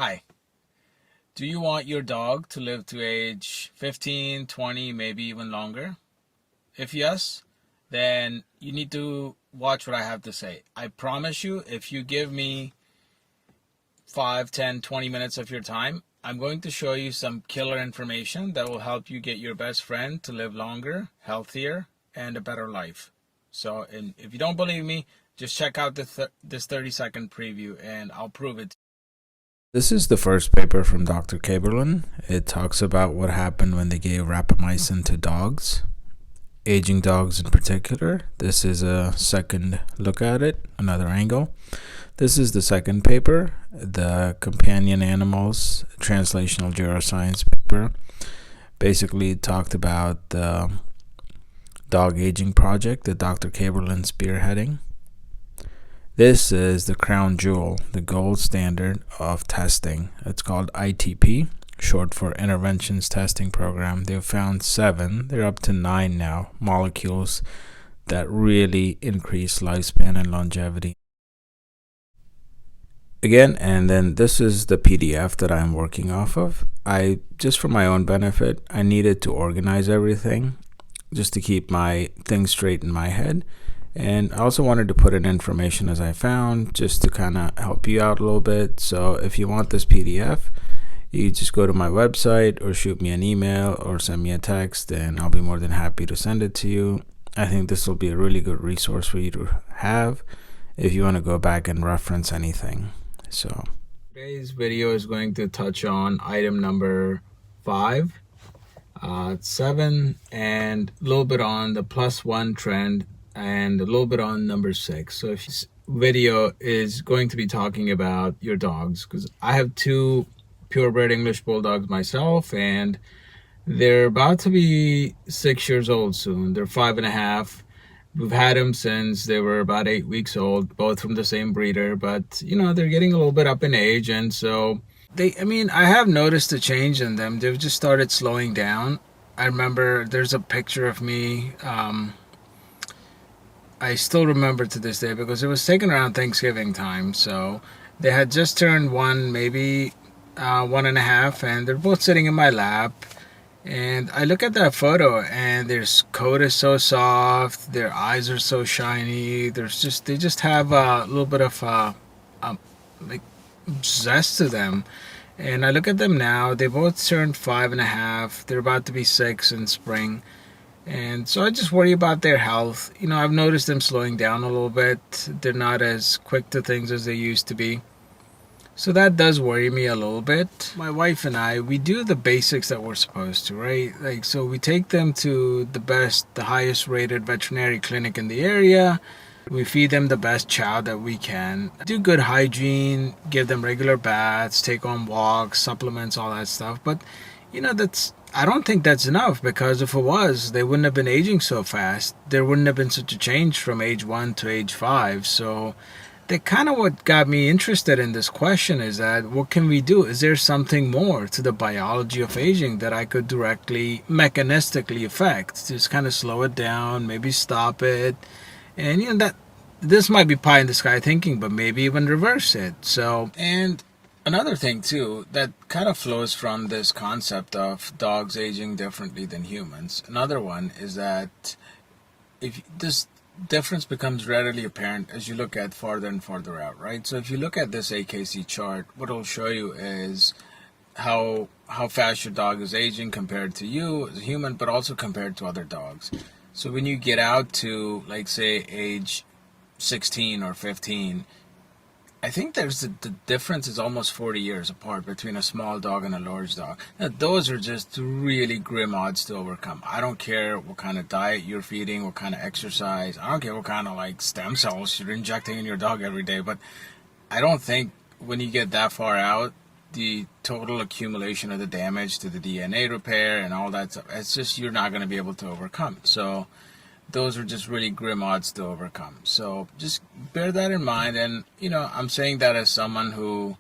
Hi. Do you want your dog to live to age 15, 20, maybe even longer? If yes, then you need to watch what I have to say. I promise you, if you give me 5, 10, 20 minutes of your time, I'm going to show you some killer information that will help you get your best friend to live longer, healthier, and a better life. So, if you don't believe me, just check out this 30-second preview and I'll prove it. This is the first paper from Dr. Kaeberlein. It talks about what happened when they gave rapamycin to dogs, aging dogs in particular. This is a second look at it, another angle. This is the second paper, the companion animals translational neuroscience paper. Basically talked about the dog aging project that Dr. Kaeberlein spearheading. This is the crown jewel, the gold standard of testing. It's called ITP, short for Interventions Testing Program. They've found 7, they're up to 9 now, molecules that really increase lifespan and longevity. Again, and then this is the PDF that I'm working off of. Just for my own benefit, I needed to organize everything just to keep my things straight in my head. And I also wanted to put in information as I found just to kind of help you out a little bit. So if you want this PDF, you just go to my website or shoot me an email or send me a text and I'll be more than happy to send it to you. I think this will be a really good resource for you to have if you want to go back and reference anything. So today's video is going to touch on item number 5, 7, and a little bit on the +1 trend and a little bit on number 6. So if this video is going to be talking about your dogs, because I have 2 purebred English bulldogs myself, and they're about to be 6 years old soon. They're 5.5. We've had them since they were about 8 weeks old, both from the same breeder, but they're getting a little bit up in age, and so I have noticed a change in them. They've just started slowing down. I remember there's a picture of me, I still remember to this day because it was taken around Thanksgiving time. So they had just turned 1, maybe 1.5, and they're both sitting in my lap. And I look at that photo and their coat is so soft, their eyes are so shiny. They just have a little bit of like zest to them. And I look at them now, they both turned 5.5. They're about to be 6 in spring. And so I just worry about their health. I've noticed them slowing down a little bit. They're not as quick to things as they used to be. So that does worry me a little bit. My wife and I, we do the basics that we're supposed to, right? So we take them to the highest rated veterinary clinic in the area. We feed them the best chow that we can. Do good hygiene, give them regular baths, take on walks, supplements, all that stuff. But, I don't think that's enough, because if it was, they wouldn't have been aging so fast. There wouldn't have been such a change from age 1 to age 5. So that kind of what got me interested in this question is that what can we do? Is there something more to the biology of aging that I could directly, mechanistically affect? Just kind of slow it down, maybe stop it. And that this might be pie in the sky thinking, but maybe even reverse it. So, and another thing too that kind of flows from this concept of dogs aging differently than humans. Another one is that if this difference becomes readily apparent as you look at farther and farther out, right? So if you look at this AKC chart, what it'll show you is how fast your dog is aging compared to you as a human, but also compared to other dogs. So when you get out to, like, say, age 16 or 15, I think there's the difference is almost 40 years apart between a small dog and a large dog. Now, those are just really grim odds to overcome. I don't care what kind of diet you're feeding, what kind of exercise. I don't care what kind of stem cells you're injecting in your dog every day. But I don't think when you get that far out, the total accumulation of the damage to the DNA repair and all that stuff, it's just you're not going to be able to overcome. So those are just really grim odds to overcome. So just bear that in mind. And, I'm saying that as someone who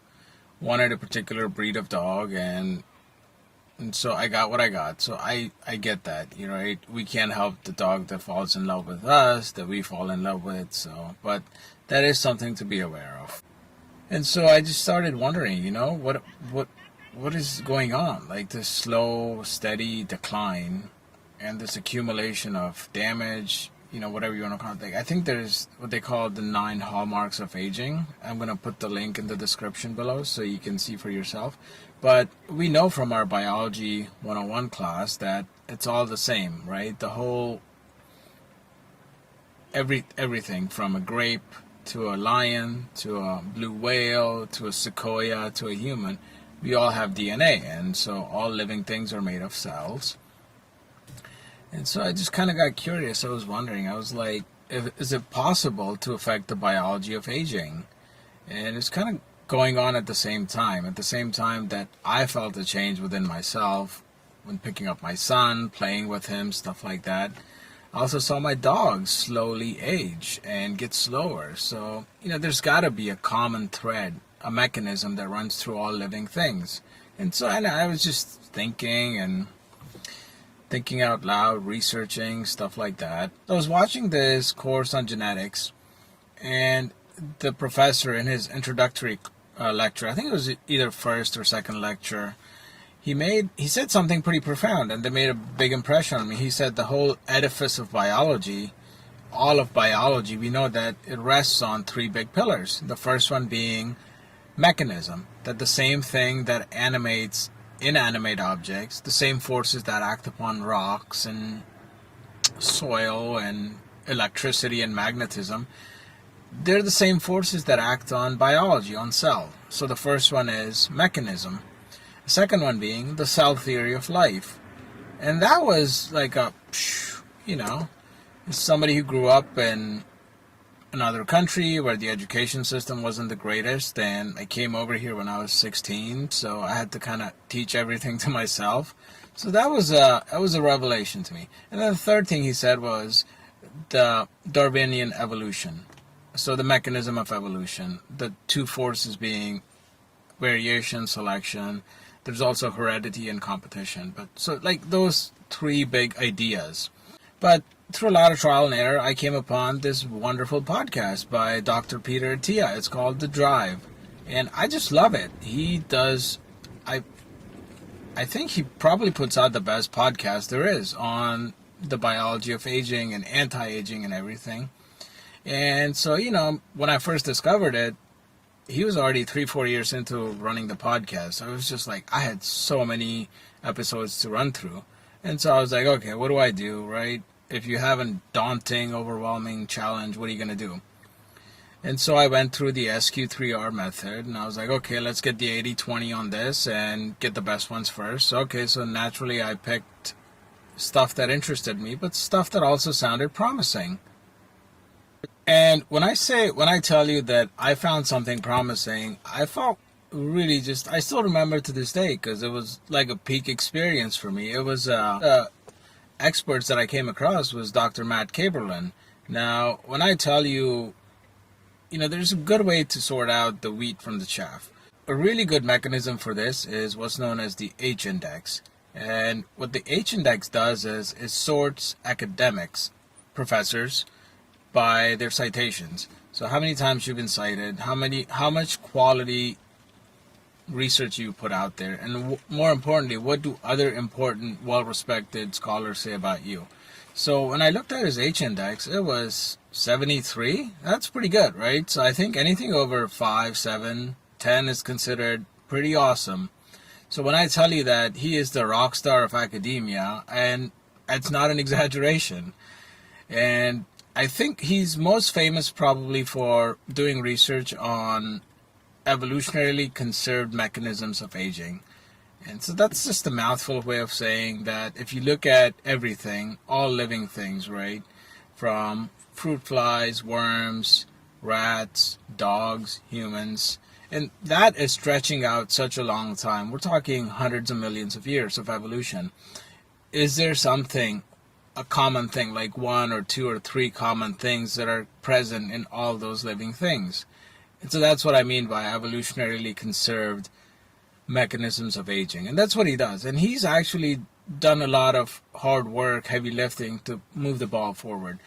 wanted a particular breed of dog, and so I got what I got. So I get that. We can't help the dog that falls in love with us, that we fall in love with. So, but that is something to be aware of. And so I just started wondering, what is going on? Like this slow, steady decline and this accumulation of damage, whatever you want to call it. Like, I think there's what they call the 9 hallmarks of aging. I'm going to put the link in the description below so you can see for yourself. But we know from our biology 101 class that it's all the same, right? The whole, everything from a grape to a lion to a blue whale to a sequoia to a human, we all have DNA. And so all living things are made of cells. And so I just kind of got curious. I was wondering, I was like, is it possible to affect the biology of aging? And it's kind of going on at the same time that I felt a change within myself when picking up my son, playing with him, stuff like that. I also saw my dog slowly age and get slower. So, there's got to be a common thread, a mechanism that runs through all living things. And so I was just thinking out loud, researching, stuff like that. I was watching this course on genetics, and the professor in his introductory lecture, I think it was either first or second lecture, he said something pretty profound, and they made a big impression on me. He said the whole edifice of biology, all of biology, we know that it rests on 3 big pillars. The first one being mechanism, that the same thing that animates inanimate objects, the same forces that act upon rocks and soil and electricity and magnetism, they're the same forces that act on biology, on cell. So the first one is mechanism. The second one being the cell theory of life. And that was like somebody who grew up in another country where the education system wasn't the greatest, and I came over here when I was 16, so I had to kind of teach everything to myself. So that was a revelation to me. And then the third thing he said was the Darwinian evolution. So the mechanism of evolution, the 2 forces being variation, selection. There's also heredity and competition. But so like those 3 big ideas. But through a lot of trial and error, I came upon this wonderful podcast by Dr. Peter Attia. It's called The Drive. And I just love it. He does, I think he probably puts out the best podcast there is on the biology of aging and anti-aging and everything. And so, when I first discovered it, he was already 3-4 years into running the podcast. So it was just like, I had so many episodes to run through. And so I was like, okay, what do I do, right? If you have a daunting, overwhelming challenge, what are you going to do? And so I went through the SQ3R method, and I was like, okay, let's get the 80-20 on this and get the best ones first. Okay, so naturally I picked stuff that interested me, but stuff that also sounded promising. And when I tell you that I found something promising, I felt really I still remember to this day, because it was like a peak experience for me. It was experts that I came across was Dr. Matt Kaeberlein. Now, when I tell you, there's a good way to sort out the wheat from the chaff. A really good mechanism for this is what's known as the H-index. And what the H-index does is it sorts academics, professors, by their citations. So how many times you've been cited, how much quality research you put out there, and more importantly, what do other important, well-respected scholars say about you? So when I looked at his H-index, it was 73. That's pretty good, right? So I think anything over 5, 7, 10 is considered pretty awesome. So when I tell you that he is the rock star of academia, and it's not an exaggeration, and I think he's most famous probably for doing research on evolutionarily conserved mechanisms of aging. And so that's just a mouthful way of saying that if you look at everything, all living things, right, from fruit flies, worms, rats, dogs, humans, and that is stretching out such a long time. We're talking hundreds of millions of years of evolution. Is there something, a common thing, like 1 or 2 or 3 common things that are present in all those living things? And so that's what I mean by evolutionarily conserved mechanisms of aging. And that's what he does. And he's actually done a lot of hard work, heavy lifting to move the ball forward.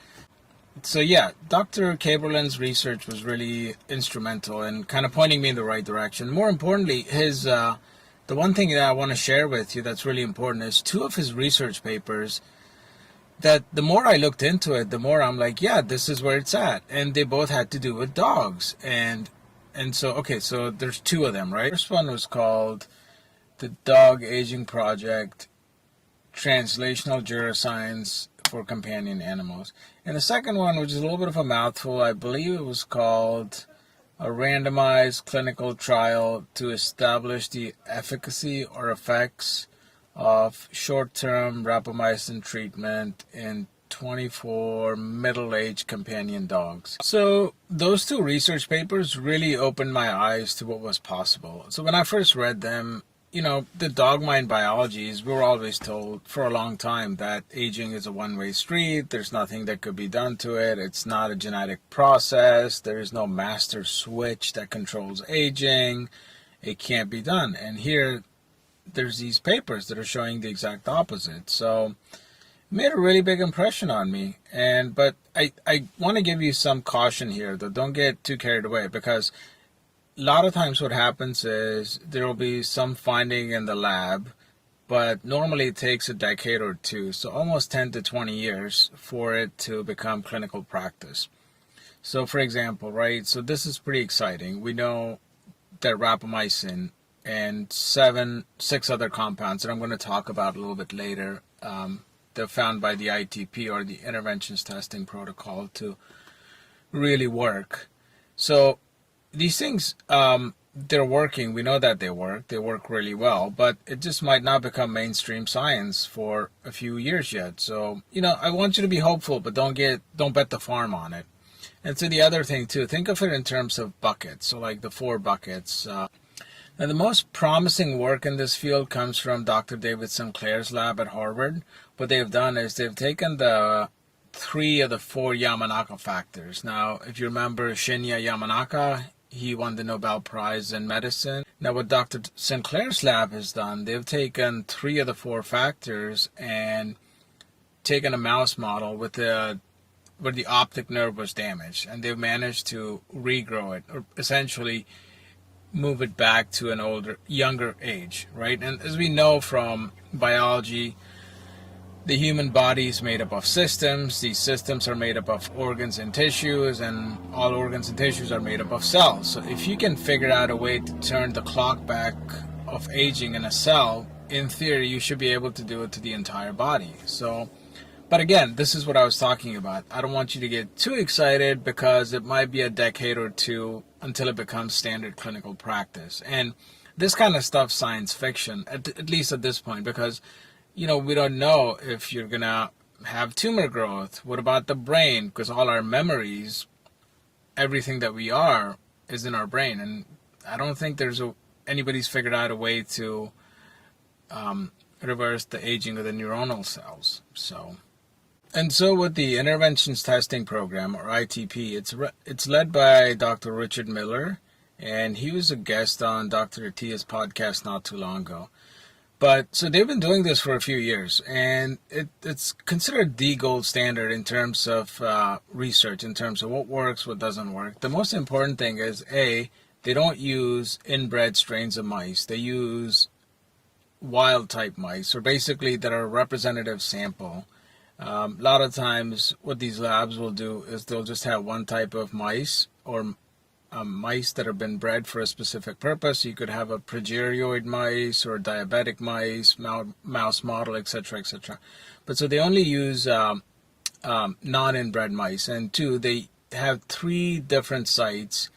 So yeah, Dr. Kaeberlein's research was really instrumental in kind of pointing me in the right direction. More importantly, the one thing that I want to share with you that's really important is two of his research papers that the more I looked into it, the more I'm like, yeah, this is where it's at. And they both had to do with dogs. And so, okay, so there's two of them, right? First one was called The Dog Aging Project, Translational Neuroscience for Companion Animals. And the second one, which is a little bit of a mouthful, I believe it was called A Randomized Clinical Trial to Establish the Efficacy or Effects of Short-Term Rapamycin Treatment in 24 middle-aged companion dogs. So those two research papers really opened my eyes to what was possible. So when I first read them, you know, the dog mind biologies, we were always told for a long time that aging is a one-way street. There's nothing that could be done to it. It's not a genetic process. There is no master switch that controls aging. It can't be done. And here, there's these papers that are showing the exact opposite. So it made a really big impression on me. But I want to give you some caution here, though. Don't get too carried away, because a lot of times what happens is there will be some finding in the lab, but normally it takes a decade or two, so almost 10 to 20 years for it to become clinical practice. So for example, right, so this is pretty exciting. We know that rapamycin and six other compounds that I'm going to talk about a little bit later, they're found by the ITP, or the Interventions Testing Protocol, to really work. So these things, they're working. We know that they work really well, but it just might not become mainstream science for a few years yet. So, you know, I want you to be hopeful, but don't bet the farm on it. And so the other thing too, think of it in terms of buckets. So like the 4 buckets. Now the most promising work in this field comes from Dr. David Sinclair's lab at Harvard. What they've done is they've taken the 3 of the 4 Yamanaka factors. Now, if you remember Shinya Yamanaka, he won the Nobel Prize in medicine. Now, what Dr. Sinclair's lab has done, they've taken 3 of the 4 factors and taken a mouse model with where the optic nerve was damaged, and they've managed to regrow it, or essentially move it back to an younger age, right? And as we know from biology, the human body is made up of systems. These systems are made up of organs and tissues, and all organs and tissues are made up of cells. So if you can figure out a way to turn the clock back of aging in a cell, in theory, you should be able to do it to the entire body. So, but again, this is what I was talking about. I don't want you to get too excited, because it might be a decade or two until it becomes standard clinical practice. And this kind of stuff, science fiction, at least at this point, because you know, we don't know if you're going to have tumor growth. What about the brain? Because all our memories, everything that we are, is in our brain. And I don't think anybody's figured out a way to reverse the aging of the neuronal cells. And so with the Interventions Testing Program, or ITP, it's led by Dr. Richard Miller, and he was a guest on Dr. Attia's podcast not too long ago. But so they've been doing this for a few years, and it's considered the gold standard in terms of research, in terms of what works, what doesn't work. The most important thing is, they don't use inbred strains of mice. They use wild type mice, or basically that are a representative sample. A lot of times what these labs will do is they'll just have one type of mice, or mice that have been bred for a specific purpose. You could have a progeroid mice or diabetic mice, mouse model, etc., etc. But so they only use non-inbred mice. And 2, they have 3 different sites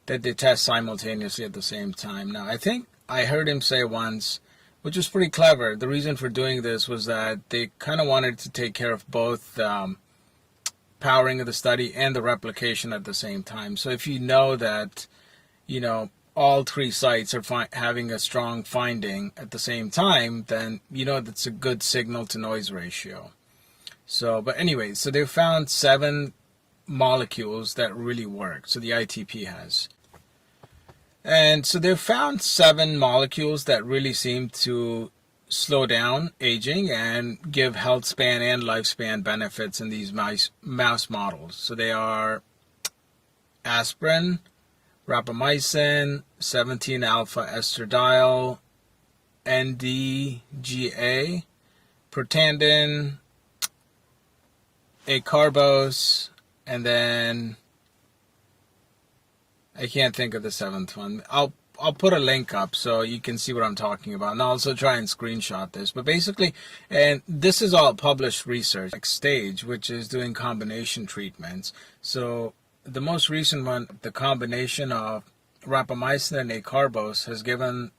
that they test simultaneously at the same time. Now, I think I heard him say once, which was pretty clever, the reason for doing this was that they kind of wanted to take care of both powering of the study and the replication at the same time. So if you know that, you know, all 3 sites are having a strong finding at the same time, then you know that's a good signal to noise ratio. So, but anyway, so they've found 7 molecules that really work. So the ITP has. And so they've found 7 molecules that really seem to slow down aging and give health span and lifespan benefits in these mouse models. So they are aspirin, rapamycin, 17-alpha estradiol, NDGA, protandin, acarbose, and then I can't think of the seventh one. I'll put a link up so you can see what I'm talking about, and I'll also try and screenshot this. But basically, and this is all published research, like Stage, which is doing combination treatments. So the most recent one, the combination of rapamycin and acarbose, has given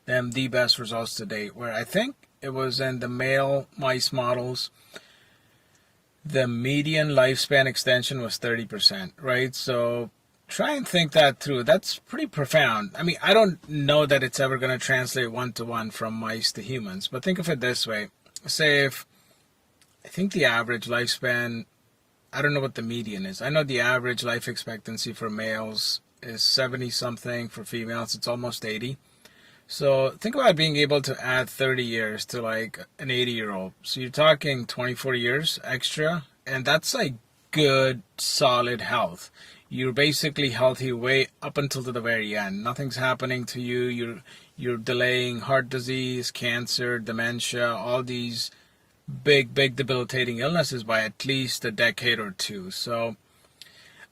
them the best results to date, where I think it was in the male mice models, the median lifespan extension was 30%, right? So try and think that through. That's pretty profound. I mean, I don't know that it's ever going to translate one-to-one from mice to humans, but think of it this way. Say if, I think the average lifespan, I don't know what the median is. I know the average life expectancy for males is 70-something. For females, it's almost 80. So think about being able to add 30 years to like an 80-year-old. So you're talking 24 years extra, and that's like good, solid health. You're basically healthy way up until to the very end. Nothing's happening to you. You're delaying heart disease, cancer, dementia, all these big debilitating illnesses by at least a decade or two. So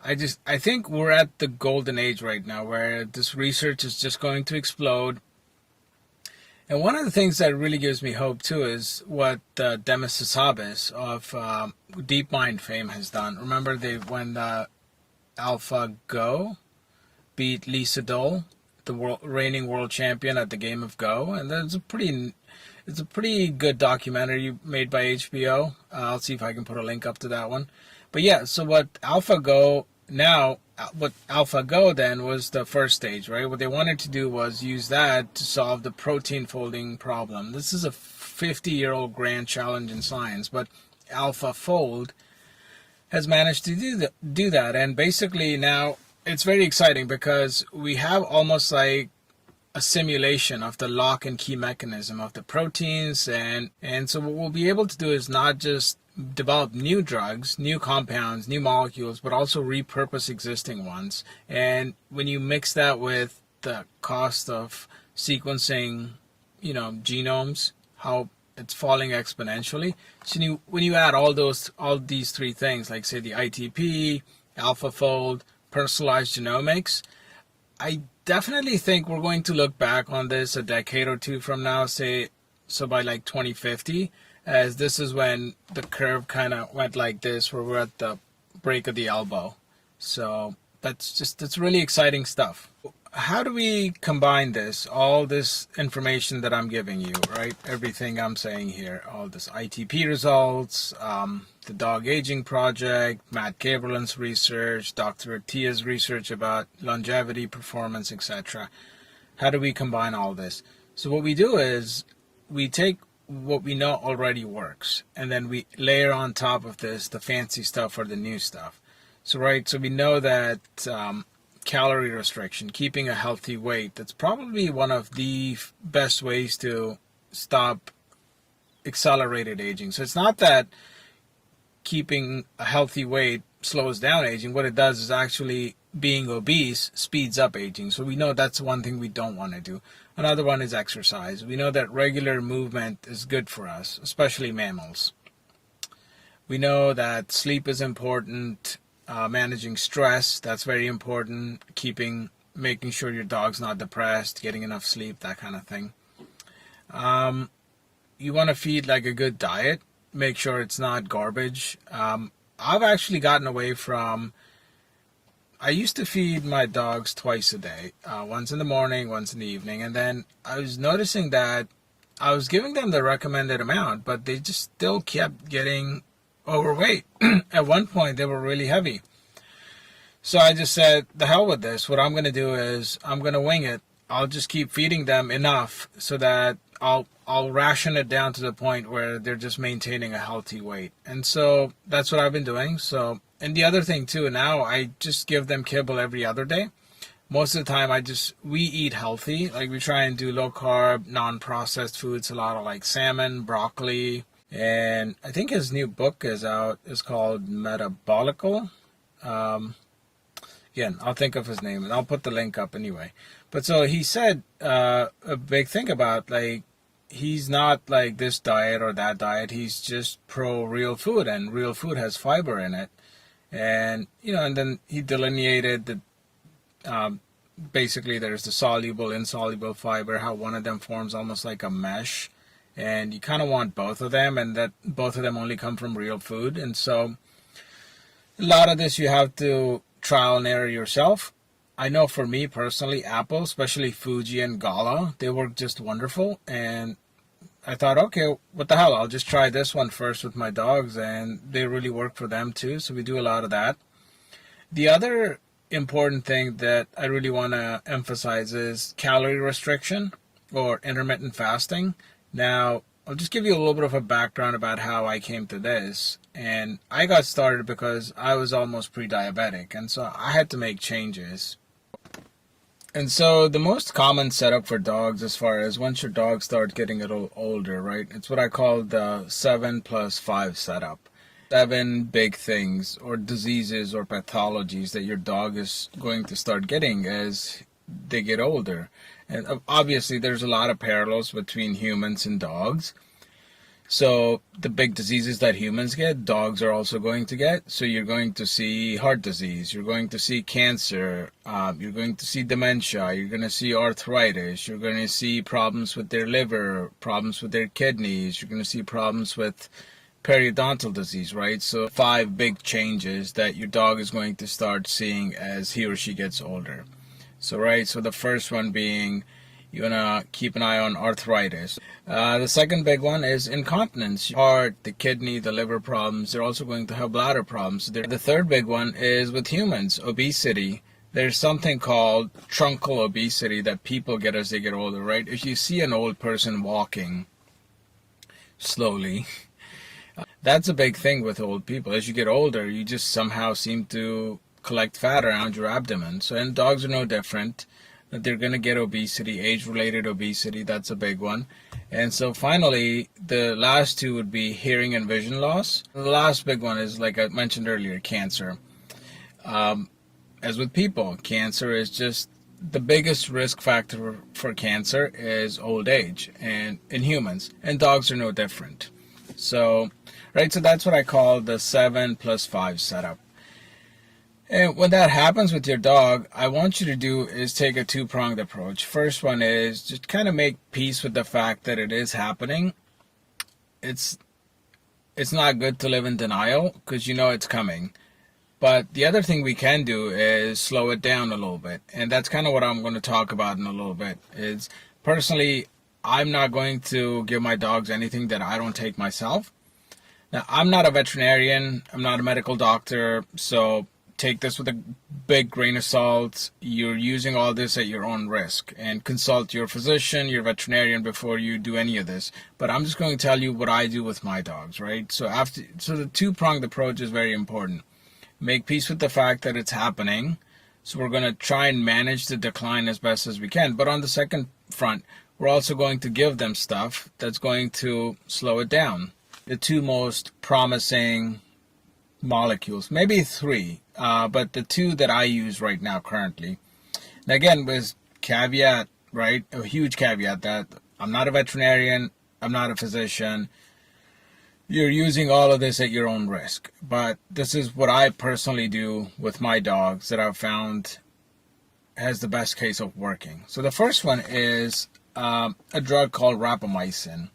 I think we're at the golden age right now where this research is just going to explode. And one of the things that really gives me hope too is what Demis Hassabis of DeepMind fame has done. Remember when AlphaGo beat Lee Sedol, the reigning world champion at the game of Go, and it's a pretty good documentary made by HBO. I'll see if I can put a link up to that one. But yeah, so what AlphaGo then was the first stage, right? What they wanted to do was use that to solve the protein folding problem. This is a 50-year-old grand challenge in science, but AlphaFold has managed to do that. And basically now it's very exciting because we have almost like a simulation of the lock and key mechanism of the proteins. And so what we'll be able to do is not just develop new drugs, new compounds, new molecules, but also repurpose existing ones. And when you mix that with the cost of sequencing, genomes, how it's falling exponentially. So when you add all these three things, like say the ITP, AlphaFold, personalized genomics, I definitely think we're going to look back on this a decade or two from now, so by like 2050, as this is when the curve kind of went like this, where we're at the break of the elbow. So that's really exciting stuff. How do we combine this, all this information that I'm giving you, right? Everything I'm saying here, all this ITP results, the dog aging project, Matt Kaeberlein's research, Dr. Attia's research about longevity, performance, etc. How do we combine all this? So what we do is we take what we know already works, and then we layer on top of this the fancy stuff or the new stuff. So we know that calorie restriction, keeping a healthy weight, that's probably one of the best ways to stop accelerated aging. So it's not that keeping a healthy weight slows down aging. What it does is actually being obese speeds up aging. So we know that's one thing we don't want to do. Another one is exercise. We know that regular movement is good for us, especially mammals. We know that sleep is important. Managing stress, that's very important. Making sure your dog's not depressed, getting enough sleep, that kind of thing. You want to feed like a good diet. Make sure it's not garbage. I've actually gotten away from, I used to feed my dogs twice a day, once in the morning, once in the evening, and then I was noticing that I was giving them the recommended amount, but they just still kept getting overweight. At one point they were really heavy. So I just said, the hell with this. What I'm going to do is I'm going to wing it. I'll just keep feeding them enough so that I'll ration it down to the point where they're just maintaining a healthy weight. And so that's what I've been doing. So, and the other thing too, now I just give them kibble every other day. most of the time we eat healthy. Like we try and do low carb, non-processed foods, a lot of like salmon, broccoli. And I think his new book is out. It's called Metabolical. Again, I'll think of his name and I'll put the link up anyway. But so he said a big thing about like, he's not like this diet or that diet. He's just pro real food, and real food has fiber in it. And, and then he delineated the, basically there's the soluble, insoluble fiber, how one of them forms almost like a mesh. And you kind of want both of them, and that both of them only come from real food. And so a lot of this you have to trial and error yourself. I know for me personally, Apple, especially Fuji and Gala, they work just wonderful. And I thought, okay, what the hell, I'll just try this one first with my dogs, and they really work for them too. So we do a lot of that. The other important thing that I really want to emphasize is calorie restriction or intermittent fasting. Now, I'll just give you a little bit of a background about how I came to this. And I got started because I was almost pre-diabetic, and so I had to make changes. And so the most common setup for dogs, as far as once your dogs start getting a little older, right? It's what I call the 7+5 setup. 7 big things or diseases or pathologies that your dog is going to start getting as they get older. And obviously there's a lot of parallels between humans and dogs. So the big diseases that humans get, dogs are also going to get. So you're going to see heart disease, you're going to see cancer, you're going to see dementia, you're going to see arthritis, you're going to see problems with their liver, problems with their kidneys, you're going to see problems with periodontal disease, right? So 5 big changes that your dog is going to start seeing as he or she gets older. So the first one being, you want to keep an eye on arthritis. The second big one is incontinence. Heart, the kidney, the liver problems. They're also going to have bladder problems. The third big one is with humans, obesity. There's something called truncal obesity that people get as they get older, right? If you see an old person walking slowly, that's a big thing with old people. As you get older, you just somehow seem to collect fat around your abdomen. So, and dogs are no different. They're going to get obesity, age-related obesity. That's a big one. And so finally, the last two would be hearing and vision loss. The last big one is, like I mentioned earlier, cancer. As with people, cancer is just the biggest risk factor for cancer is old age, and in humans, and dogs are no different. So that's what I call the 7+5 setup. And when that happens with your dog, I want you to do is take a 2-pronged approach. First one is just kind of make peace with the fact that it is happening. It's not good to live in denial because you know it's coming. But the other thing we can do is slow it down a little bit. And that's kind of what I'm going to talk about in a little bit. Is personally, I'm not going to give my dogs anything that I don't take myself. Now, I'm not a veterinarian. I'm not a medical doctor. So take this with a big grain of salt. You're using all this at your own risk, and consult your physician, your veterinarian before you do any of this. But I'm just going to tell you what I do with my dogs, right? So the 2-pronged approach is very important. Make peace with the fact that it's happening. So we're going to try and manage the decline as best as we can. But on the second front, we're also going to give them stuff that's going to slow it down. The 2 most promising molecules, maybe 3, but the 2 that I use right now currently. And again, with caveat, right? A huge caveat that I'm not a veterinarian, I'm not a physician. You're using all of this at your own risk. But this is what I personally do with my dogs that I've found has the best case of working. So the first one is a drug called rapamycin.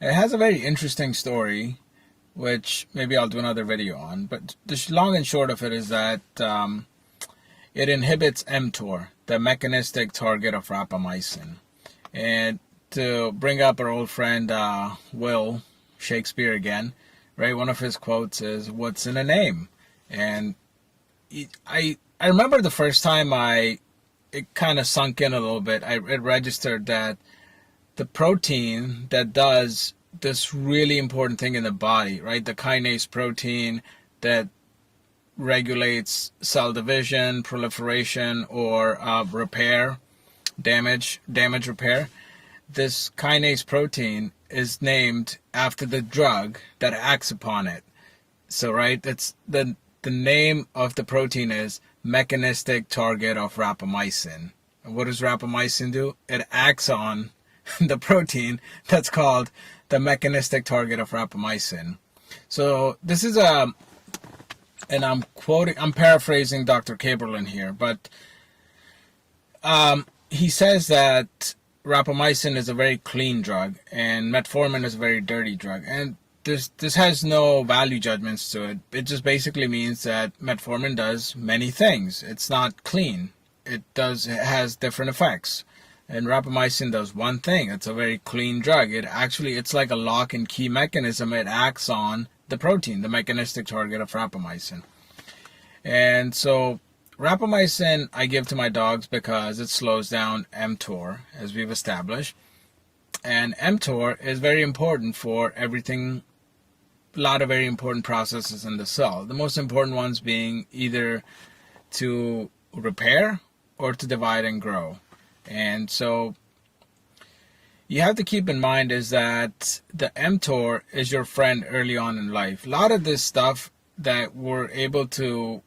It has a very interesting story, which maybe I'll do another video on. But the long and short of it is that it inhibits mTOR, the mechanistic target of rapamycin. And to bring up our old friend Will Shakespeare again, right? One of his quotes is, "What's in a name?" And I remember the first time it kind of sunk in a little bit. It registered that the protein that does this really important thing in the body, right? The kinase protein that regulates cell division, proliferation, or repair, damage repair. This kinase protein is named after the drug that acts upon it. So, right, it's the name of the protein is mechanistic target of rapamycin. And what does rapamycin do? It acts on the protein that's called the mechanistic target of rapamycin. So this is and I'm paraphrasing Dr. Kaeberlein here, but he says that rapamycin is a very clean drug and metformin is a very dirty drug. And this has no value judgments to it. It just basically means that metformin does many things. It's not clean. It has different effects. And rapamycin does one thing. It's a very clean drug. It's like a lock and key mechanism. It acts on the protein, the mechanistic target of rapamycin. And so rapamycin I give to my dogs because it slows down mTOR, as we've established. And mTOR is very important for everything, a lot of very important processes in the cell. The most important ones being either to repair or to divide and grow. And so you have to keep in mind is that the mTOR is your friend early on in life. A lot of this stuff that we're able to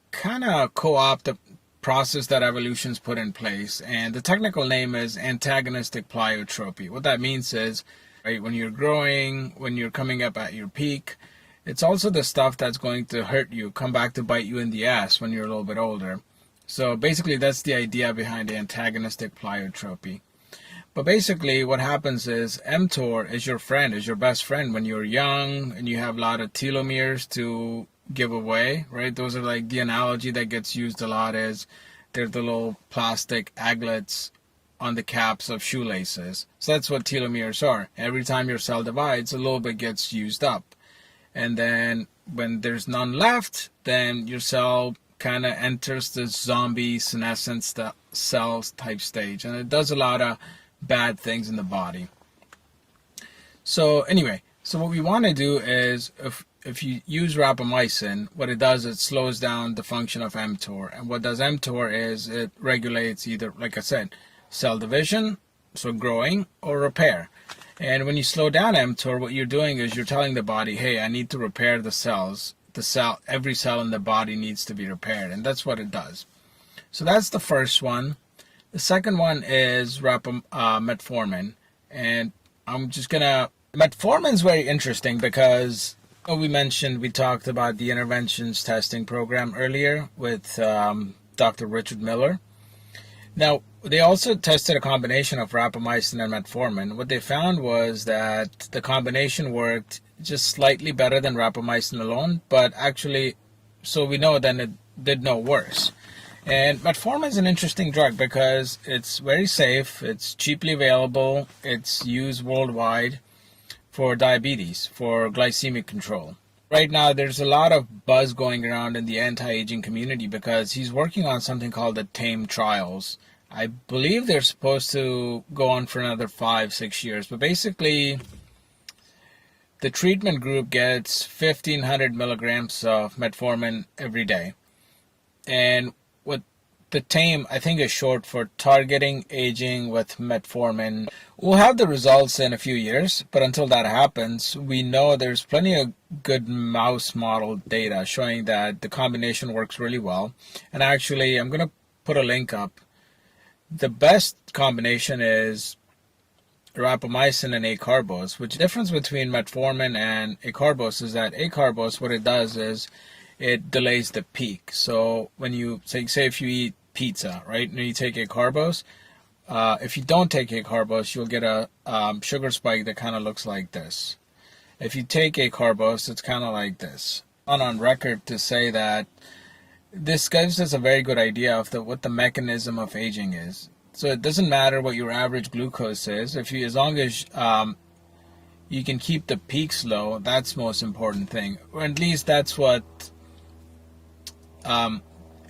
kind of co-opt the process that evolution's put in place, and the technical name is antagonistic pleiotropy. What that means is, right, when you're growing, when you're coming up at your peak, it's also the stuff that's going to hurt you, come back to bite you in the ass when you're a little bit older. So basically that's the idea behind antagonistic pleiotropy. But basically what happens is mTOR is your friend, is your best friend when you're young and you have a lot of telomeres to give away, right? Those are like the analogy that gets used a lot is they're the little plastic aglets on the caps of shoelaces. So that's what telomeres are. Every time your cell divides, a little bit gets used up. And then when there's none left, then your cell kind of enters this zombie senescence cells type stage, and it does a lot of bad things in the body. So anyway, so what we want to do is if you use rapamycin, what it does, it slows down the function of mTOR. And what does mTOR is it regulates either, like I said, cell division, so growing, or repair. And when you slow down mTOR, what you're doing is you're telling the body, hey, I need to repair the cells. Every cell in the body needs to be repaired, and that's what it does. So that's the first one. The second one is metformin, and I'm just gonna. Metformin is very interesting because we talked about the interventions testing program earlier with Dr. Richard Miller. Now, they also tested a combination of rapamycin and metformin. What they found was that the combination worked just slightly better than rapamycin alone, but actually, so we know then it did no worse. And metformin is an interesting drug because it's very safe, it's cheaply available, it's used worldwide for diabetes, for glycemic control. Right now, there's a lot of buzz going around in the anti-aging community because he's working on something called the TAME trials. I believe they're supposed to go on for another 5-6 years, but basically the treatment group gets 1,500 milligrams of metformin every day. And what the TAME, I think, is short for targeting aging with metformin. We'll have the results in a few years, but until that happens, we know there's plenty of good mouse model data showing that the combination works really well. And actually, I'm going to put a link up. The best combination is rapamycin and acarbose, which the difference between metformin and acarbose is that acarbose, what it does is it delays the peak. So when you say if you eat pizza, right, and you take acarbose, if you don't take acarbose, you'll get a sugar spike that kind of looks like this. If you take acarbose, it's kind of like this. I'm on record to say that this gives us a very good idea of what the mechanism of aging is. So it doesn't matter what your average glucose is. As long as you can keep the peaks low, that's the most important thing. Or at least that's what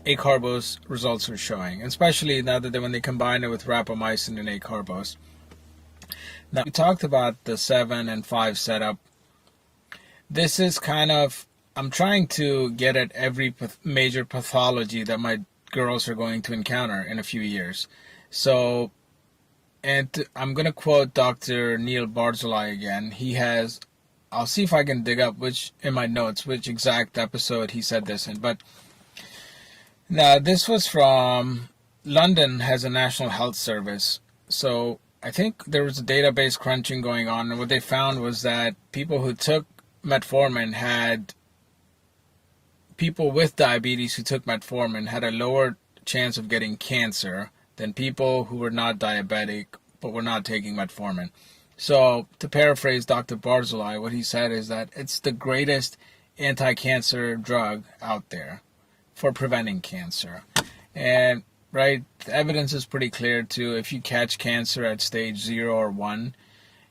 acarbose results are showing, especially now that when they combine it with rapamycin and acarbose. Now, we talked about the 7 and 5 setup. This is kind of I'm trying to get at every major pathology that my girls are going to encounter in a few years. So, and I'm going to quote Dr. Neil Barzilai again. He has, I'll see if I can dig up in my notes, which exact episode he said this in. But now this was from London has a National Health Service. So I think there was a database crunching going on. And what they found was that people who took metformin people with diabetes who took metformin had a lower chance of getting cancer than people who were not diabetic but were not taking metformin. So to paraphrase Dr. Barzilai, what he said is that it's the greatest anti-cancer drug out there for preventing cancer. And right, the evidence is pretty clear too. If you catch cancer at stage 0 or 1,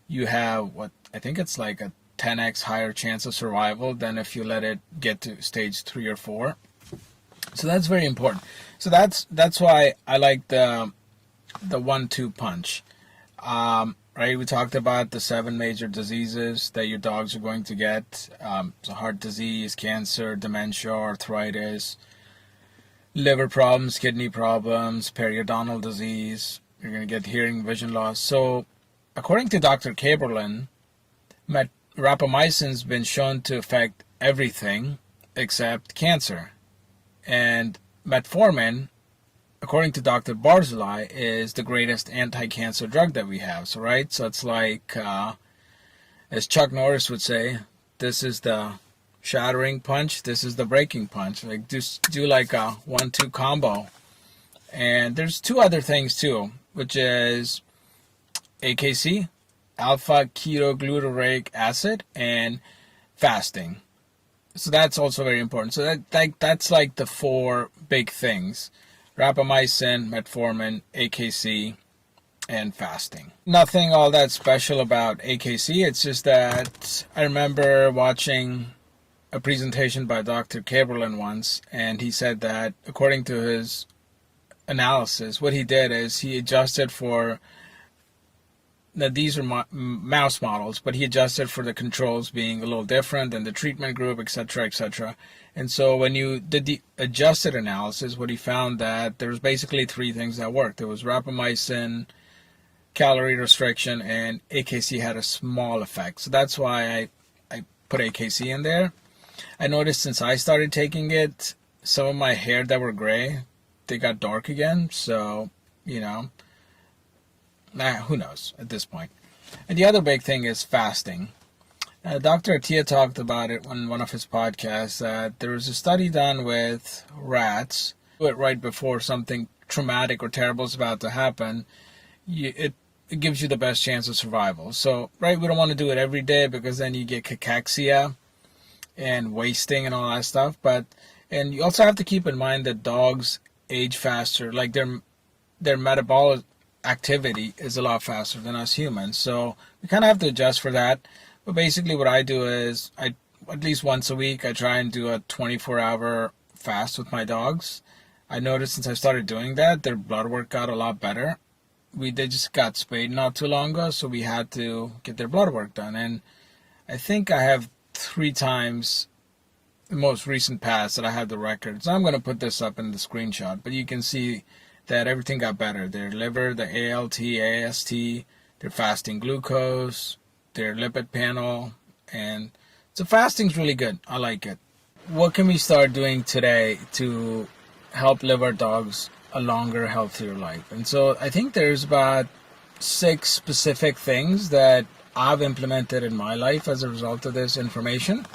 you have what I think it's like a 10x higher chance of survival than if you let it get to stage 3 or 4. So that's very important. So that's why I like the 1-2 punch. Right, we talked about the 7 major diseases that your dogs are going to get. So heart disease, cancer, dementia, arthritis, liver problems, kidney problems, periodontal disease. You're going to get hearing, vision loss. So according to Dr. Kaeberlein, rapamycin's been shown to affect everything except cancer. And metformin, according to Dr. Barzilai, is the greatest anti-cancer drug that we have. So, right? So it's like, as Chuck Norris would say, this is the shattering punch, this is the breaking punch. Like, just do like a 1-2 combo. And there's 2 other things too, which is AKC, alpha ketoglutarate acid, and fasting. So that's also very important. So that's like the 4 big things: rapamycin, metformin, AKC, and fasting. Nothing all that special about AKC. It's just that I remember watching a presentation by Dr. Kaeberlein once, and he said that according to his analysis, what he did is he adjusted for, now these are mouse models, but he adjusted for the controls being a little different than the treatment group, etc., etc. And so when you did the adjusted analysis, what he found that there was basically 3 things that worked. There was rapamycin, calorie restriction, and AKC had a small effect. So that's why I put AKC in there. I noticed since I started taking it, some of my hair that were gray, they got dark again. So, you know, who knows at this point. And the other big thing is fasting. Dr. Attia talked about it on one of his podcasts, that there was a study done with rats, right before something traumatic or terrible is about to happen. It gives you the best chance of survival. So, right, we don't want to do it every day because then you get cachexia and wasting and all that stuff. And you also have to keep in mind that dogs age faster. Like their metabolic activity is a lot faster than us humans. So we kind of have to adjust for that. But basically what I do is at least once a week, I try and do a 24-hour fast with my dogs. I noticed since I started doing that, their blood work got a lot better. They just got spayed not too long ago, so we had to get their blood work done. And I think I have 3 times the most recent past that I have the record. So I'm going to put this up in the screenshot, but you can see that everything got better. Their liver, the ALT, AST, their fasting glucose, their lipid panel, and so fasting's really good. I like it. What can we start doing today to help live our dogs a longer, healthier life? And so I think there's about 6 specific things that I've implemented in my life as a result of this information.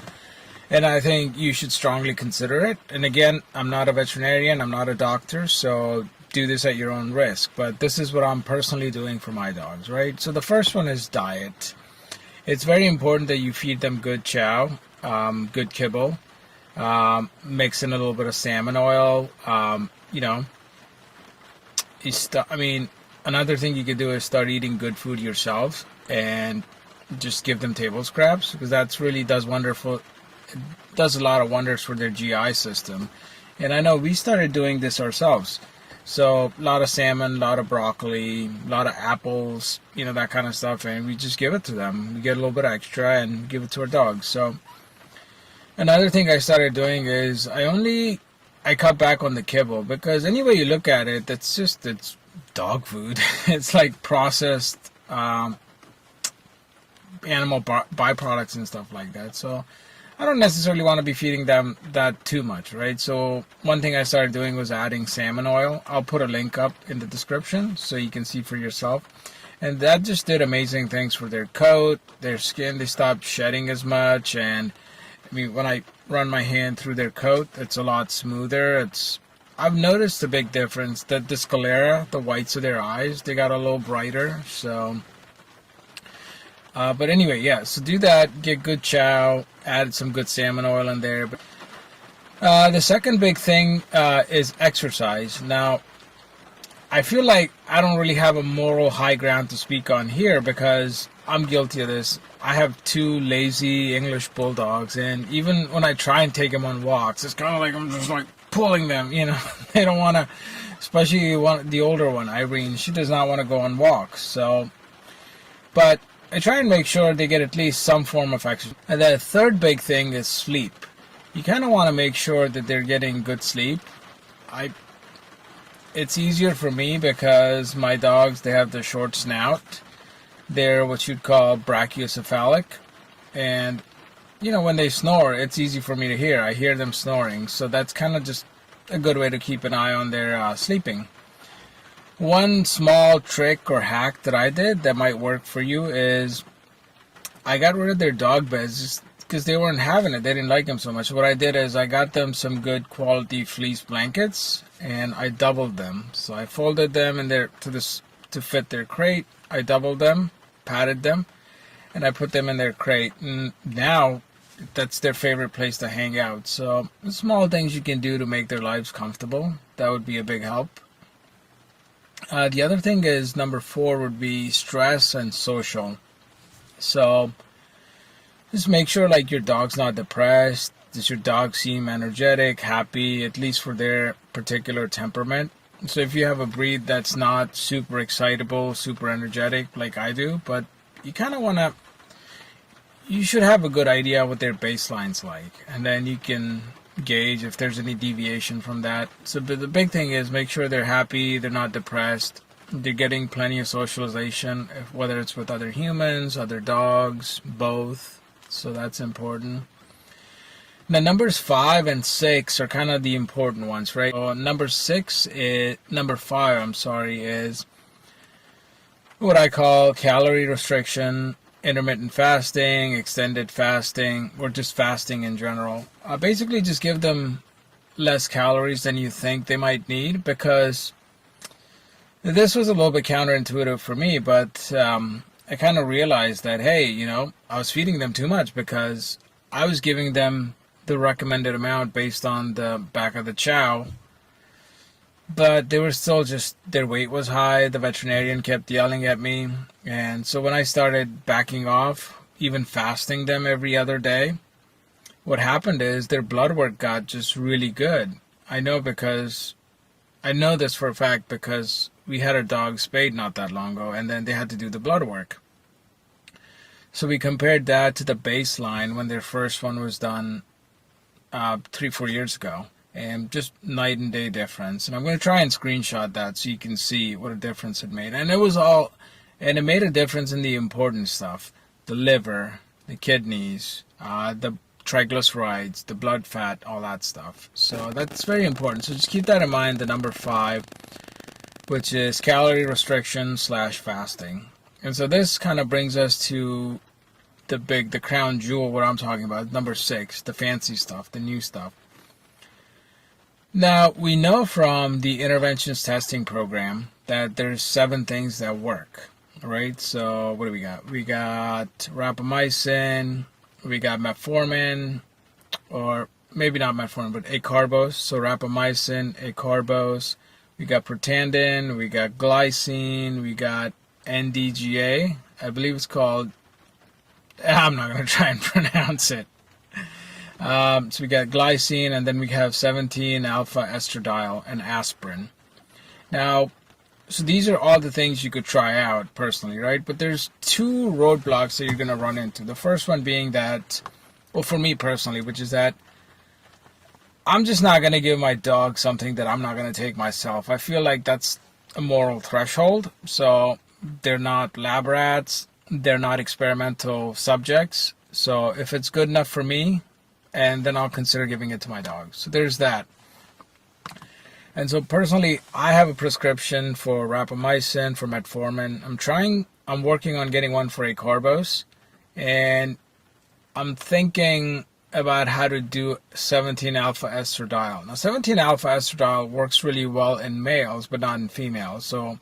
And I think you should strongly consider it. And again, I'm not a veterinarian, I'm not a doctor, so do this at your own risk. But this is what I'm personally doing for my dogs, right? So the first one is diet. It's very important that you feed them good chow, good kibble, mix in a little bit of salmon oil. Another thing you could do is start eating good food yourself and just give them table scraps, because that's really does a lot of wonders for their GI system. And I know we started doing this ourselves. So a lot of salmon, a lot of broccoli, a lot of apples, that kind of stuff, and we just give it to them. We get a little bit extra and give it to our dogs. So Another thing I started doing is I cut back on the kibble, because any way you look at it, it's dog food. It's like processed animal byproducts and stuff like that. So I don't necessarily want to be feeding them that too much, right? So one thing I started doing was adding salmon oil. I'll put a link up in the description so you can see for yourself. And that just did amazing things for their coat, their skin. They stopped shedding as much. And I mean, when I run my hand through their coat, it's a lot smoother. I've noticed a big difference. The sclera, the whites of their eyes, they got a little brighter. So but anyway, yeah, so do that, get good chow, add some good salmon oil in there. But the second big thing is exercise. Now, I feel like I don't really have a moral high ground to speak on here, because I'm guilty of this. I have 2 lazy English bulldogs, and even when I try and take them on walks, it's kind of like I'm just like pulling them, you know. They don't want to, especially the older one, Irene, she does not want to go on walks. So, but I try and make sure they get at least some form of exercise. And the third big thing is sleep. You kind of want to make sure that they're getting good sleep. It's easier for me because my dogs, they have the short snout. They're what you'd call brachiocephalic. And, you know, when they snore, it's easy for me to hear. I hear them snoring. So that's kind of just a good way to keep an eye on their sleeping. One small trick or hack that I did that might work for you is I got rid of their dog beds just because they weren't having it. They didn't like them so much. What I did is I got them some good quality fleece blankets, and I doubled them. So I folded them in there to fit their crate. I doubled them, padded them, and I put them in their crate. And now that's their favorite place to hang out. So small things you can do to make their lives comfortable, that would be a big help. The other thing is number 4 would be stress and social. So just make sure like your dog's not depressed. Does your dog seem energetic, happy, at least for their particular temperament? So if you have a breed that's not super excitable, super energetic like I do, but you kind of you should have a good idea what their baseline's like, and then you can gauge if there's any deviation from that. So the big thing is make sure they're happy, they're not depressed, they're getting plenty of socialization, whether it's with other humans, other dogs, both. So that's important. Now numbers 5 and 6 are kind of the important ones, right? So number 5 is what I call calorie restriction, intermittent fasting, extended fasting, or just fasting in general. Basically just give them less calories than you think they might need, because this was a little bit counterintuitive for me, but I kind of realized that, hey, you know, I was feeding them too much because I was giving them the recommended amount based on the back of the chow, but they were still just, their weight was high. The veterinarian kept yelling at me. And so when I started backing off, even fasting them every other day, what happened is their blood work got just really good. I know this for a fact because we had our dog spayed not that long ago, and then they had to do the blood work. So we compared that to the baseline when their first one was done 3-4 years ago. And just night and day difference. And I'm going to try and screenshot that so you can see what a difference it made. And it made a difference in the important stuff. The liver, the kidneys, the triglycerides, the blood fat, all that stuff. So that's very important. So just keep that in mind, the number 5, which is calorie restriction / fasting. And so this kind of brings us to the crown jewel, what I'm talking about, number 6, the fancy stuff, the new stuff. Now, we know from the interventions testing program that there's 7 things that work, right? So what do we got? We got rapamycin, we got metformin, or maybe not metformin, but acarbose. So rapamycin, acarbose. We got Protandim, we got glycine, we got NDGA. I believe it's called, I'm not going to try and pronounce it. So we got glycine, and then we have 17-alpha estradiol and aspirin. Now, so these are all the things you could try out personally, right? But there's 2 roadblocks that you're going to run into. The first one being that well, for me personally, which is that I'm just not going to give my dog something that I'm not going to take myself. I feel like that's a moral threshold. So they're not lab rats, they're not experimental subjects. So if it's good enough for me, and then I'll consider giving it to my dog. So there's that. And so personally, I have a prescription for rapamycin, for metformin. I'm working on getting one for acarbose, and I'm thinking about how to do 17-alpha estradiol. Now, 17-alpha estradiol works really well in males, but not in females. So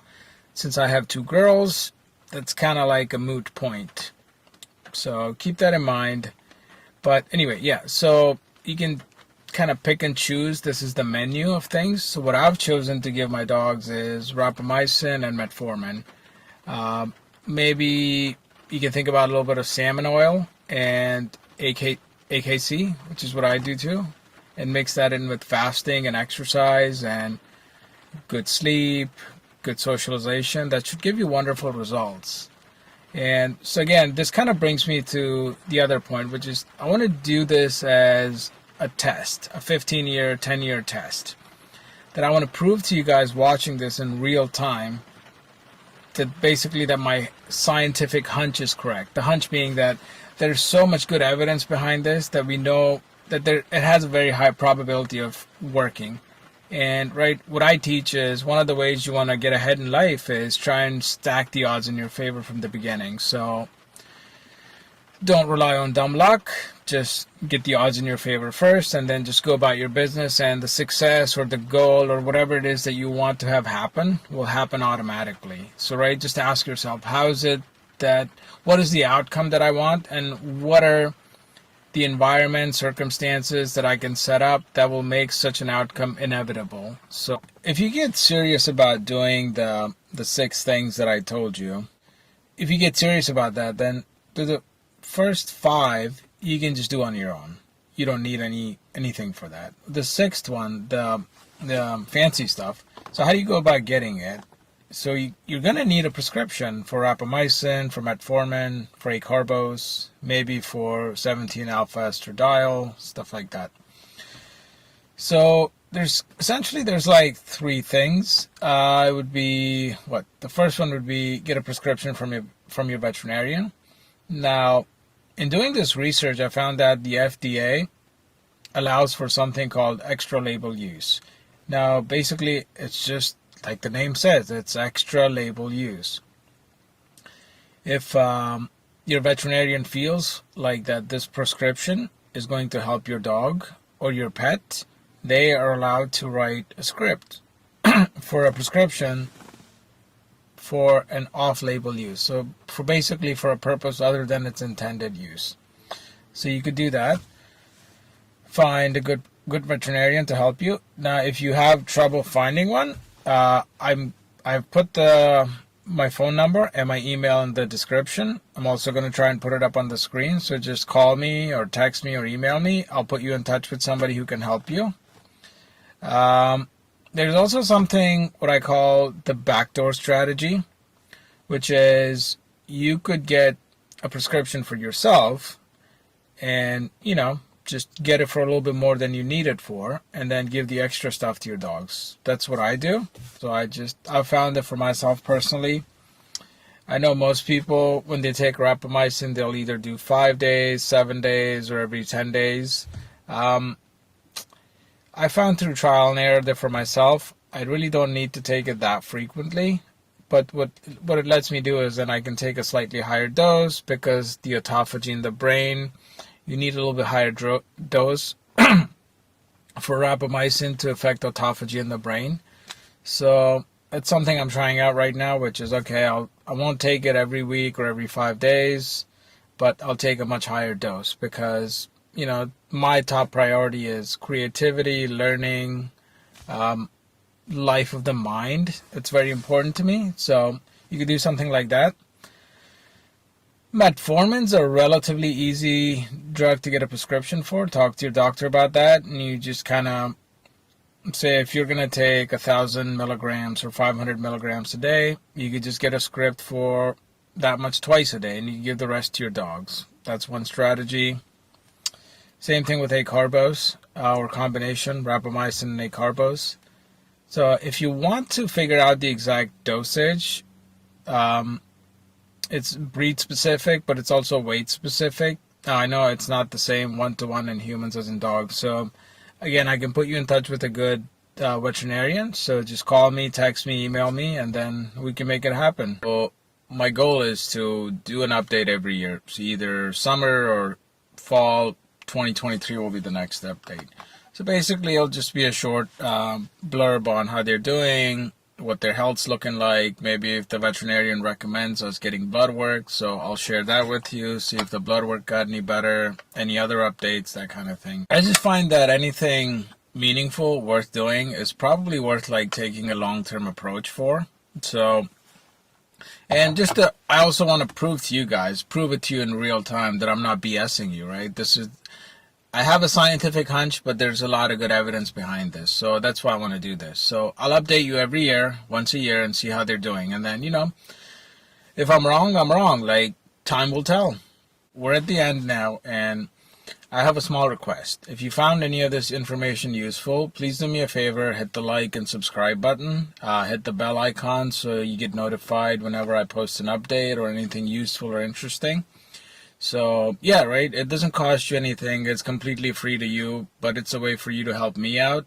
since I have two girls, that's kind of like a moot point. So keep that in mind. But anyway, yeah, so you can kind of pick and choose. This is the menu of things. So what I've chosen to give my dogs is rapamycin and metformin. Maybe you can think about a little bit of salmon oil and AKC, which is what I do too, and mix that in with fasting and exercise and good sleep, good socialization. That should give you wonderful results. And so again, this kind of brings me to the other point, which is I want to do this as a test, a 15-year, 10-year test, that I want to prove to you guys watching this in real time that basically that my scientific hunch is correct. The hunch being that there's so much good evidence behind this that we know that it has a very high probability of working. And right, what I teach is one of the ways you want to get ahead in life is try and stack the odds in your favor from the beginning. So don't rely on dumb luck. Just get the odds in your favor first, and then just go about your business, and the success or the goal or whatever it is that you want to have happen will happen automatically. So right, just ask yourself, what is the outcome that I want, and what are the environment, circumstances that I can set up that will make such an outcome inevitable. So if you get serious about doing the 6 things that I told you, if you get serious about that, then do the first 5 you can just do on your own. You don't need anything for that. The 6th one, the fancy stuff. So how do you go about getting it? So you're going to need a prescription for rapamycin, for metformin, for acarbose, maybe for 17-alpha estradiol, stuff like that. So there's like 3 things. It would be the first one would be get a prescription from your veterinarian. Now, in doing this research, I found that the FDA allows for something called extra label use. Now, basically, it's just like the name says, it's extra label use. If your veterinarian feels like that this prescription is going to help your dog or your pet, they are allowed to write a script for a prescription for an off-label use. So basically for a purpose other than its intended use. So you could do that. Find a good veterinarian to help you. Now, if you have trouble finding one, I've put my phone number and my email in the description. I'm also going to try and put it up on the screen. So just call me or text me or email me. I'll put you in touch with somebody who can help you. There's also something what I call the backdoor strategy, which is you could get a prescription for yourself and, just get it for a little bit more than you need it for, and then give the extra stuff to your dogs. That's what I do. So I found it for myself personally. I know most people, when they take rapamycin, they'll either do 5 days, 7 days, or every 10 days. I found through trial and error that for myself, I really don't need to take it that frequently. But what it lets me do is then I can take a slightly higher dose because the autophagy in the brain, you need a little bit higher dose for rapamycin to affect autophagy in the brain. So it's something I'm trying out right now, which is okay, I won't take it every week or every 5 days, but I'll take a much higher dose because, my top priority is creativity, learning, life of the mind. It's very important to me. So you could do something like that. Metformin's a relatively easy drug to get a prescription for. Talk to your doctor about that, and you just kind of say if you're going to take 1,000 milligrams or 500 milligrams a day, you could just get a script for that much twice a day, and you give the rest to your dogs. That's one strategy. Same thing with acarbose or combination, rapamycin and acarbose. So if you want to figure out the exact dosage, it's breed specific, but it's also weight specific. Now, I know it's not the same 1-to-1 in humans as in dogs. So again, I can put you in touch with a good veterinarian. So just call me, text me, email me, and then we can make it happen. So my goal is to do an update every year. So either summer or fall 2023 will be the next update. So basically, it'll just be a short blurb on how they're doing, what their health's looking like, maybe if the veterinarian recommends us getting blood work, so I'll share that with you, see if the blood work got any better, any other updates, that kind of thing. I just find that anything meaningful, worth doing, is probably worth like taking a long-term approach for. So, and just to, I also want to prove to you guys, prove it to you in real time that I'm not BSing you, right? I have a scientific hunch, but there's a lot of good evidence behind this. So that's why I want to do this. So I'll update you every year, once a year, and see how they're doing. And then, if I'm wrong, I'm wrong. Like, time will tell. We're at the end now, and I have a small request. If you found any of this information useful, please do me a favor, hit the like and subscribe button. Hit the bell icon so you get notified whenever I post an update or anything useful or interesting. So, yeah, right, it doesn't cost you anything. It's completely free to you, but it's a way for you to help me out,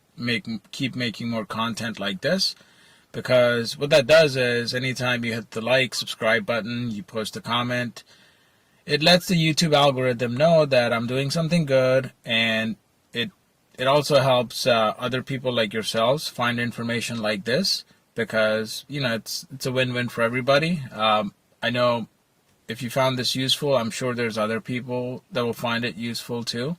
keep making more content like this. Because what that does is, anytime you hit the like, subscribe button, you post a comment, it lets the YouTube algorithm know that I'm doing something good, and it also helps other people like yourselves find information like this, because, it's a win-win for everybody. I know if you found this useful, I'm sure there's other people that will find it useful too.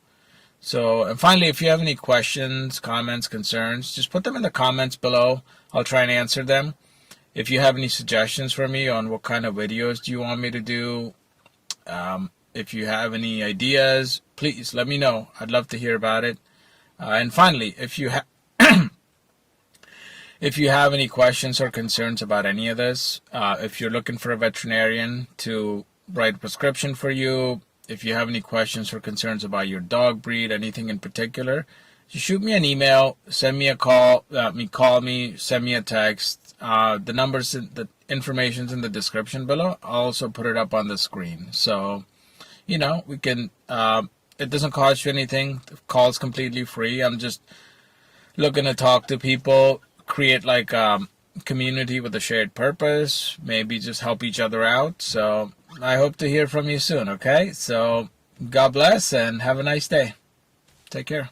So, and finally, if you have any questions, comments, concerns, just put them in the comments below. I'll try and answer them. If you have any suggestions for me on what kind of videos do you want me to do, if you have any ideas, please let me know. I'd love to hear about it. And finally, if you have any questions or concerns about any of this, if you're looking for a veterinarian to write a prescription for you, if you have any questions or concerns about your dog breed, anything in particular, just shoot me an email, send me a call, call me, send me a text. The numbers, the information's in the description below. I'll also put it up on the screen. So, we can, it doesn't cost you anything. The call's completely free. I'm just looking to talk to people, create like a community with a shared purpose, maybe just help each other out. So I hope to hear from you soon, okay? So God bless and have a nice day. Take care.